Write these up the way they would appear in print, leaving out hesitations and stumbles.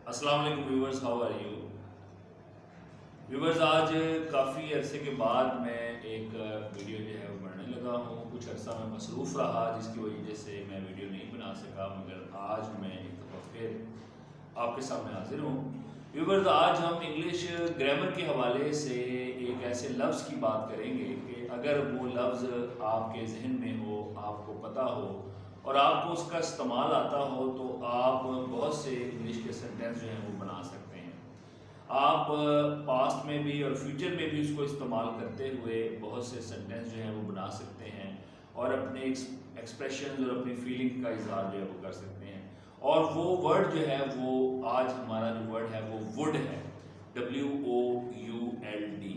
السلام علیکم viewers, how are you viewers? آج کافی عرصے کے بعد میں ایک ویڈیو جو ہے وہ بنانے لگا ہوں۔ کچھ عرصہ میں مصروف رہا جس کی وجہ سے میں ویڈیو نہیں بنا سکا، مگر آج میں ایک دفعہ پھر آپ کے سامنے حاضر ہوں۔ ویورز، آج ہم انگلش گرامر کے حوالے سے ایک ایسے لفظ کی بات کریں گے کہ اگر وہ لفظ آپ کے ذہن میں ہو، آپ کو پتہ ہو اور آپ کو اس کا استعمال آتا ہو تو آپ بہت سے انگلش کے سینٹینس جو ہیں وہ بنا سکتے ہیں۔ آپ پاسٹ میں بھی اور فیوچر میں بھی اس کو استعمال کرتے ہوئے بہت سے سینٹینس جو ہیں وہ بنا سکتے ہیں اور اپنے ایکسپریشنز اور اپنی فیلنگ کا اظہار جو ہے وہ کر سکتے ہیں۔ اور وہ ورڈ جو ہے وہ آج ہمارا جو ورڈ ہے وہ وڈ ہے، WOULD۔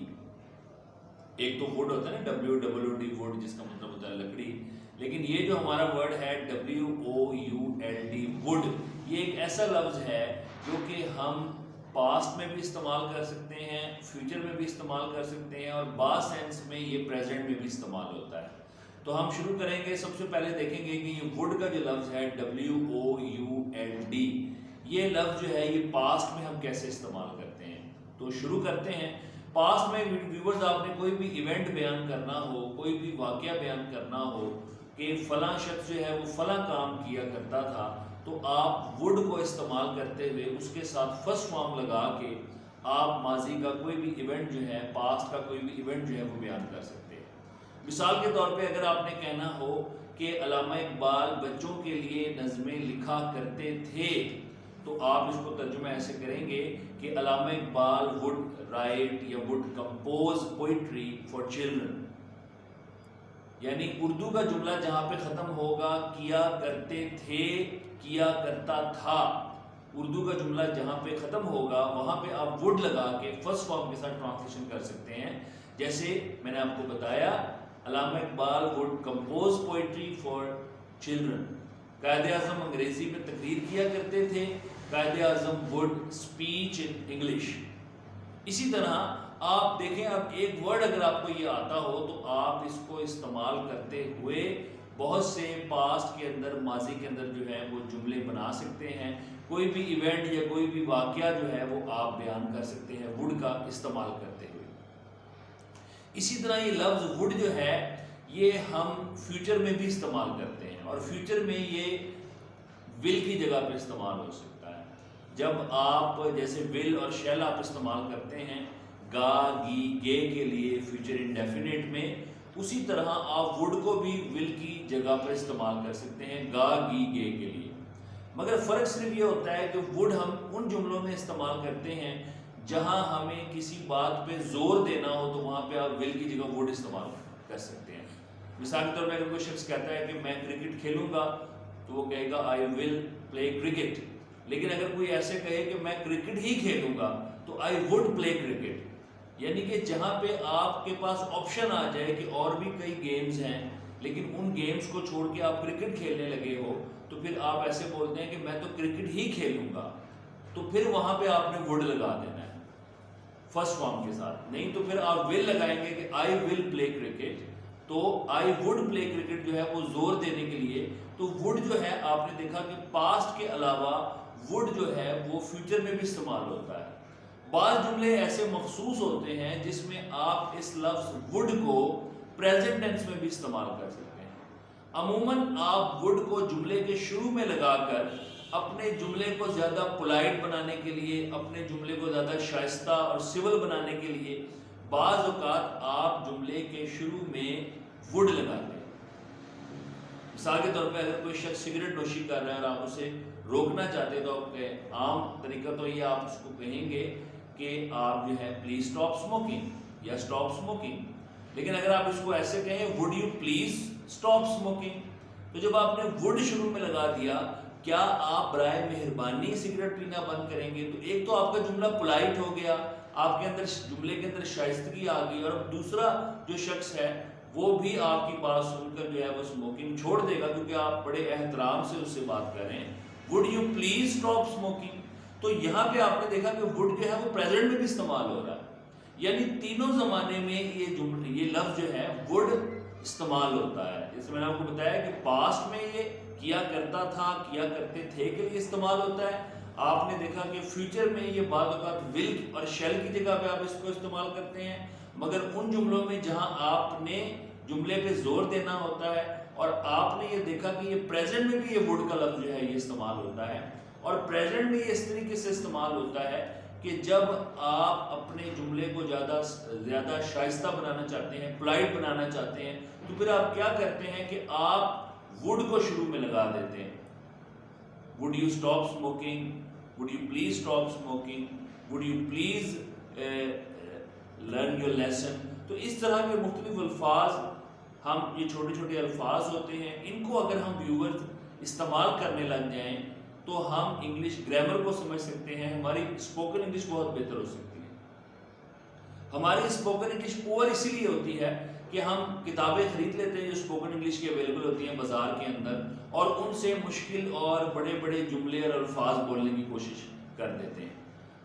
ایک تو وڈ ہوتا ہے نا، WOOD وڈ، جس کا مطلب ہوتا ہے لکڑی، لیکن یہ جو ہمارا ورڈ ہے WOULD وڈ، یہ ایک ایسا لفظ ہے جو کہ ہم پاسٹ میں بھی استعمال کر سکتے ہیں، فیوچر میں بھی استعمال کر سکتے ہیں، اور بعض سینس میں یہ پریزنٹ میں بھی استعمال ہوتا ہے۔ تو ہم شروع کریں گے، سب سے پہلے دیکھیں گے کہ یہ وڈ کا جو لفظ ہے WOULD، یہ لفظ جو ہے یہ پاسٹ میں ہم کیسے استعمال کرتے ہیں۔ تو شروع کرتے ہیں۔ پاسٹ میں ویورز آپ نے کوئی بھی ایونٹ بیان کرنا ہو، کوئی بھی واقعہ بیان کرنا ہو کہ فلاں شخص جو ہے وہ فلاں کام کیا کرتا تھا، تو آپ وڈ کو استعمال کرتے ہوئے اس کے ساتھ فرسٹ فارم لگا کے آپ ماضی کا کوئی بھی ایونٹ جو ہے، پاسٹ کا کوئی بھی ایونٹ جو ہے وہ بیان کر سکتے ہیں۔ مثال کے طور پہ اگر آپ نے کہنا ہو کہ علامہ اقبال بچوں کے لیے نظمیں لکھا کرتے تھے، تو آپ اس کو ترجمہ ایسے کریں گے کہ علامہ اقبال would write یا would compose poetry for children۔ یعنی اردو کا جملہ جہاں پہ ختم ہوگا کیا کرتے تھے، کیا کرتا تھا، اردو کا جملہ جہاں پہ ختم ہوگا وہاں پہ آپ would لگا کے فرسٹ فارم کے ساتھ ٹرانسلیشن کر سکتے ہیں۔ جیسے میں نے آپ کو بتایا، علامہ Iqbal would compose poetry for children۔ Quaid Azam انگریزی میں تقریر کیا کرتے تھے، Quaid Azam would speech in English۔ اسی طرح آپ دیکھیں، اب ایک ورڈ اگر آپ کو یہ آتا ہو تو آپ اس کو استعمال کرتے ہوئے بہت سے پاسٹ کے اندر، ماضی کے اندر جو ہے وہ جملے بنا سکتے ہیں۔ کوئی بھی ایونٹ یا کوئی بھی واقعہ جو ہے وہ آپ بیان کر سکتے ہیں وڈ کا استعمال کرتے ہوئے۔ اسی طرح یہ لفظ وڈ جو ہے یہ ہم فیوچر میں بھی استعمال کرتے ہیں، اور فیوچر میں یہ ول کی جگہ پہ استعمال ہو سکتا ہے۔ جب آپ جیسے ول اور شیل آپ استعمال کرتے ہیں گا، گی، گے کے لیے فیوچر انڈیفینٹ میں، اسی طرح آپ وڈ کو بھی ول کی جگہ پر استعمال کر سکتے ہیں گا، گی، گے کے لیے۔ مگر فرق صرف یہ ہوتا ہے کہ وڈ ہم ان جملوں میں استعمال کرتے ہیں جہاں ہمیں کسی بات پہ زور دینا ہو، تو وہاں پہ آپ ول کی جگہ وڈ استعمال کر سکتے ہیں۔ مثال کے طور پہ اگر کوئی شخص کہتا ہے کہ میں کرکٹ کھیلوں گا، تو وہ کہے گا آئی ول پلے کرکٹ۔ لیکن اگر کوئی ایسے کہے کہ میں کرکٹ ہی کھیلوں گا، تو آئی وڈ پلے کرکٹ۔ یعنی کہ جہاں پہ آپ کے پاس آپشن آ جائے کہ اور بھی کئی گیمز ہیں، لیکن ان گیمز کو چھوڑ کے آپ کرکٹ کھیلنے لگے ہو، تو پھر آپ ایسے بولتے ہیں کہ میں تو کرکٹ ہی کھیلوں گا، تو پھر وہاں پہ آپ نے وڈ لگا دینا ہے فرسٹ فارم کے ساتھ۔ نہیں تو پھر آپ ول لگائیں گے کہ آئی ول پلے کرکٹ۔ تو آئی وڈ پلے کرکٹ جو ہے وہ زور دینے کے لیے، تو وڈ جو ہے آپ نے دیکھا کہ پاسٹ کے علاوہ وڈ جو ہے وہ فیوچر میں بھی استعمال ہوتا ہے۔ بعض جملے ایسے مخصوص ہوتے ہیں جس میں آپ اس لفظ وڈ کو پریزنٹ ٹینس میں بھی استعمال کر سکتے ہیں۔ عموماً آپ وڈ کو جملے کے شروع میں لگا کر اپنے جملے کو زیادہ پولائٹ بنانے کے لیے، اپنے جملے کو زیادہ شائستہ اور سول بنانے کے لیے بعض اوقات آپ جملے کے شروع میں وڈ لگاتے ہیں۔ مثال کے طور پہ اگر کوئی شخص سگریٹ نوشی کر رہا ہے اور آپ اسے روکنا چاہتے ہیں، تو آپ عام طریقہ تو یہ آپ اس کو کہیں گے کہ آپ جو ہے پلیز اسٹاپ اسموکنگ یا اسٹاپ اسموکنگ۔ لیکن اگر آپ اس کو ایسے کہیں would you please stop smoking, تو جب آپ نے وڈ شروع میں لگا دیا، کیا آپ برائے مہربانی سگریٹ پینا بند کریں گے؟ تو ایک تو آپ کا جملہ پولائٹ ہو گیا، آپ کے اندر جملے کے اندر شائستگی آ گئی، اور اب دوسرا جو شخص ہے وہ بھی آپ کی بات سن کر جو ہے وہ اسموکنگ چھوڑ دے گا، کیونکہ آپ بڑے احترام سے اس سے بات کر رہے ہیں، would you please stop smoking. تو یہاں پہ آپ نے دیکھا کہ وڈ جو ہے وہ پریزنٹ میں بھی استعمال ہو رہا ہے، یعنی تینوں زمانے میں یہ لفظ جو ہے وڈ استعمال ہوتا ہے۔ جیسے میں نے آپ کو بتایا کہ پاسٹ میں یہ کیا کرتا تھا، کیا کرتے تھے کے لیے استعمال ہوتا ہے، آپ نے دیکھا کہ فیوچر میں یہ بعض اوقات ول اور شیل کی جگہ پہ آپ اس کو استعمال کرتے ہیں، مگر ان جملوں میں جہاں آپ نے جملے پہ زور دینا ہوتا ہے، اور آپ نے یہ دیکھا کہ یہ پریزنٹ میں بھی یہ وڈ کا لفظ جو ہے یہ استعمال ہوتا ہے، اور پریزنٹ میں یہ اس طریقے سے استعمال ہوتا ہے کہ جب آپ اپنے جملے کو زیادہ شائستہ بنانا چاہتے ہیں، پولائٹ بنانا چاہتے ہیں، تو پھر آپ کیا کرتے ہیں کہ آپ وڈ کو شروع میں لگا دیتے ہیں. Would you stop smoking, would you please stop smoking, would you please learn your lesson. تو اس طرح کے مختلف الفاظ ہم، یہ چھوٹے چھوٹے الفاظ ہوتے ہیں، ان کو اگر ہم ویورز استعمال کرنے لگ جائیں تو ہم انگلش گرامر کو سمجھ سکتے ہیں، ہماری اسپوکن انگلش بہت بہتر ہو سکتی ہے. ہماری اسپوکن انگلش پور اسی لیے ہوتی ہے کہ ہم کتابیں خرید لیتے ہیں جو اسپوکن انگلش کی اویلیبل ہوتی ہیں بازار کے اندر، اور ان سے مشکل اور بڑے بڑے جملے اور الفاظ بولنے کی کوشش کر دیتے ہیں.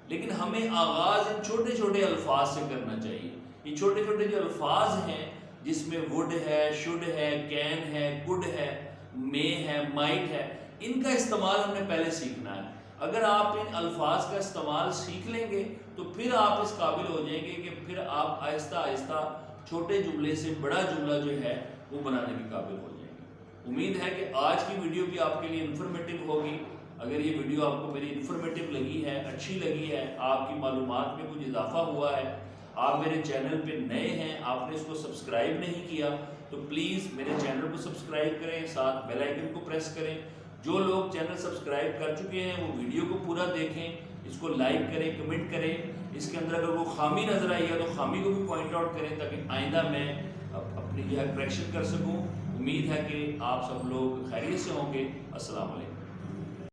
لیکن ہمیں آغاز ان چھوٹے چھوٹے الفاظ سے کرنا چاہیے. یہ چھوٹے چھوٹے جو الفاظ ہیں جس میں وڈ ہے، شوڈ ہے، کین ہے، کوڈ ہے، مے ہے، مائٹ ہے، ان کا استعمال ہم نے پہلے سیکھنا ہے. اگر آپ ان الفاظ کا استعمال سیکھ لیں گے تو پھر آپ اس قابل ہو جائیں گے کہ پھر آپ آہستہ آہستہ چھوٹے جملے سے بڑا جملہ جو ہے وہ بنانے کے قابل ہو جائیں گے. امید ہے کہ آج کی ویڈیو بھی آپ کے لیے انفارمیٹیو ہوگی. اگر یہ ویڈیو آپ کو میری انفارمیٹیو لگی ہے، اچھی لگی ہے، آپ کی معلومات میں کچھ اضافہ ہوا ہے، آپ میرے چینل پہ نئے ہیں، آپ نے اس کو سبسکرائب نہیں کیا، تو پلیز میرے چینل کو سبسکرائب کریں، ساتھ بیل آئیکن کو پریس کریں. جو لوگ چینل سبسکرائب کر چکے ہیں وہ ویڈیو کو پورا دیکھیں، اس کو لائک کریں، کمنٹ کریں. اس کے اندر اگر وہ خامی نظر آئی ہے تو خامی کو بھی پوائنٹ آؤٹ کریں تاکہ آئندہ میں اپنی جو ہے کریکشن کر سکوں. امید ہے کہ آپ سب لوگ خیریت سے ہوں گے. السلام علیکم.